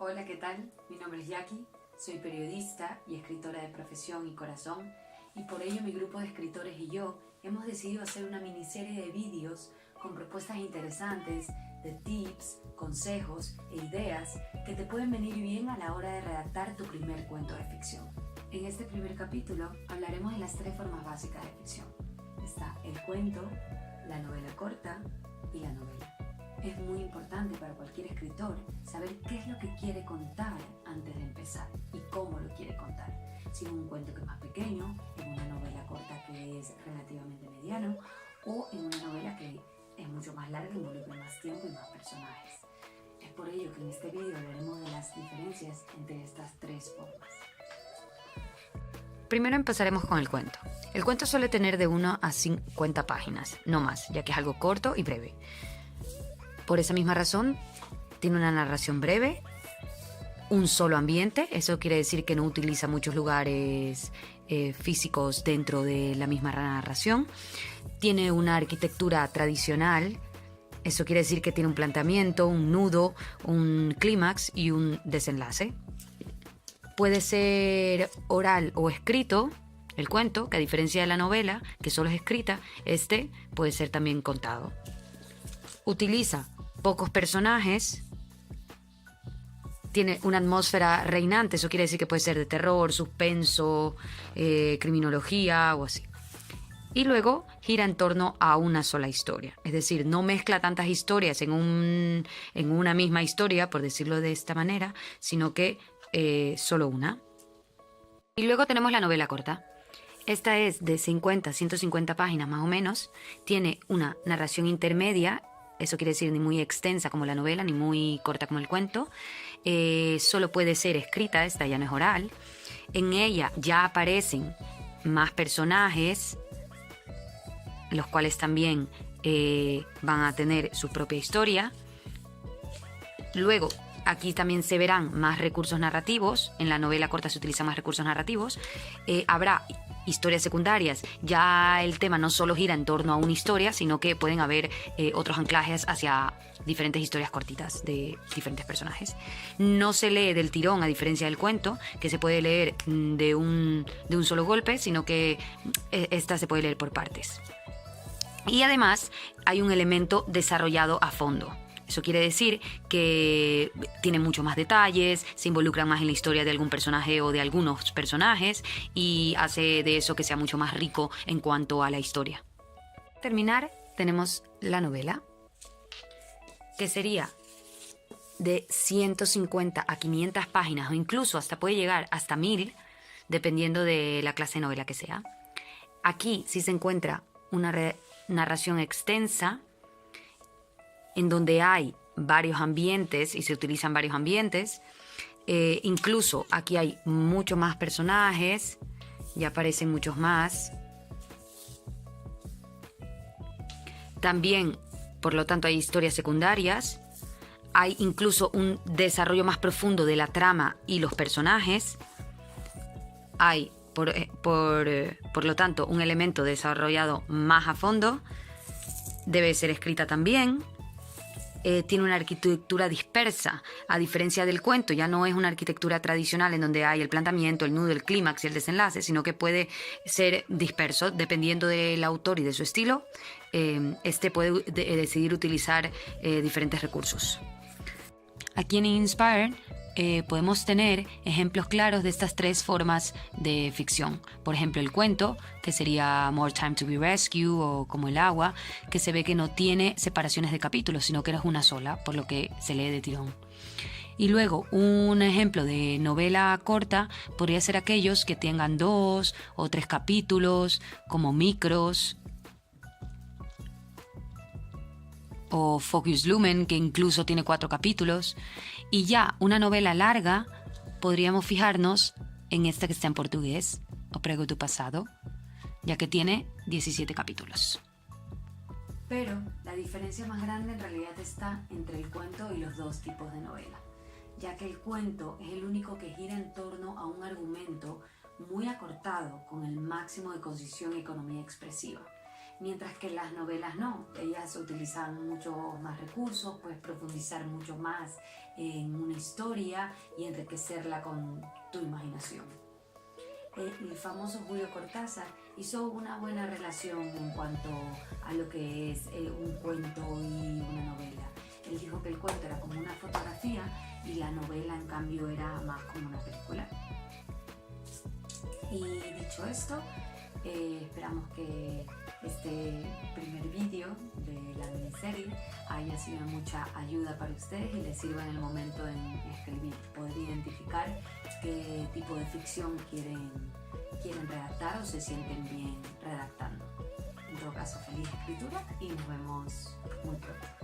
Hola, ¿qué tal? Mi nombre es Jackie, soy periodista y escritora de profesión y corazón, y por ello mi grupo de escritores y yo hemos decidido hacer una miniserie de vídeos con propuestas interesantes, de tips, consejos e ideas que te pueden venir bien a la hora de redactar tu primer cuento de ficción. En este primer capítulo hablaremos de las 3 formas básicas de ficción. Está el cuento, la novela corta y la novela. Es muy importante para cualquier escritor saber qué es lo que quiere contar antes de empezar y cómo lo quiere contar. Si es un cuento que es más pequeño, en una novela corta que es relativamente mediano, o en una novela que es mucho más larga y involucra más tiempo y más personajes. Es por ello que en este video hablaremos de las diferencias entre estas 3 formas. Primero empezaremos con el cuento. El cuento suele tener de 1 a 50 páginas, no más, ya que es algo corto y breve. Por esa misma razón, tiene una narración breve, un solo ambiente, eso quiere decir que no utiliza muchos lugares físicos dentro de la misma narración. Tiene una arquitectura tradicional, eso quiere decir que tiene un planteamiento, un nudo, un clímax y un desenlace. Puede ser oral o escrito, el cuento, que a diferencia de la novela, que solo es escrita, este puede ser también contado. Utiliza pocos personajes, tiene una atmósfera reinante, eso quiere decir que puede ser de terror, suspenso, criminología o así. Y luego gira en torno a una sola historia, es decir, no mezcla tantas historias en una misma historia, por decirlo de esta manera, sino que solo una. Y luego tenemos la novela corta. Esta es de 50 a 150 páginas más o menos, tiene una narración intermedia. Eso quiere decir ni muy extensa como la novela, ni muy corta como el cuento. Solo puede ser escrita, esta ya no es oral. En ella ya aparecen más personajes, los cuales también van a tener su propia historia. Luego, aquí también se verán más recursos narrativos. En la novela corta se utilizan más recursos narrativos. Habrá historias secundarias. Ya el tema no solo gira en torno a una historia, sino que pueden haber otros anclajes hacia diferentes historias cortitas de diferentes personajes. No se lee del tirón, a diferencia del cuento, que se puede leer de un solo golpe, sino que esta se puede leer por partes. Y además hay un elemento desarrollado a fondo. Eso quiere decir que tiene mucho más detalles, se involucran más en la historia de algún personaje o de algunos personajes y hace de eso que sea mucho más rico en cuanto a la historia. Para terminar, tenemos la novela, que sería de 150 a 500 páginas o incluso hasta puede llegar hasta 1000, dependiendo de la clase de novela que sea. Aquí sí se encuentra una narración extensa, en donde hay varios ambientes y se utilizan varios ambientes. Incluso aquí hay muchos más personajes, ya aparecen muchos más. También, por lo tanto, hay historias secundarias. Hay incluso un desarrollo más profundo de la trama y los personajes. Hay, por lo tanto, un elemento desarrollado más a fondo. Debe ser escrita también. Tiene una arquitectura dispersa, a diferencia del cuento. Ya no es una arquitectura tradicional en donde hay el planteamiento, el nudo, el clímax y el desenlace, sino que puede ser disperso dependiendo del autor y de su estilo. Este puede decidir utilizar diferentes recursos. Aquí en Inspire podemos tener ejemplos claros de estas 3 formas de ficción. Por ejemplo, el cuento, que sería More Time to be Rescued, o Como el agua, que se ve que no tiene separaciones de capítulos, sino que es una sola, por lo que se lee de tirón. Y luego, un ejemplo de novela corta podría ser aquellos que tengan 2 o 3 capítulos, como Micros, o Focus Lumen, que incluso tiene 4 capítulos. Y ya una novela larga, podríamos fijarnos en esta que está en portugués, O Prego do Passado, ya que tiene 17 capítulos. Pero la diferencia más grande en realidad está entre el cuento y los 2 tipos de novela, ya que el cuento es el único que gira en torno a un argumento muy acortado con el máximo de concisión y economía expresiva. mientras que las novelas no, ellas utilizan mucho más recursos, puedes profundizar mucho más en una historia y enriquecerla con tu imaginación. El famoso Julio Cortázar hizo una buena relación en cuanto a lo que es un cuento y una novela. Él dijo que el cuento era como una fotografía y la novela en cambio era más como una película. Y dicho esto, esperamos que este primer vídeo de la miniserie haya sido de mucha ayuda para ustedes y les sirva en el momento en escribir, poder identificar qué tipo de ficción quieren redactar o se sienten bien redactando. En todo caso, feliz escritura y nos vemos muy pronto.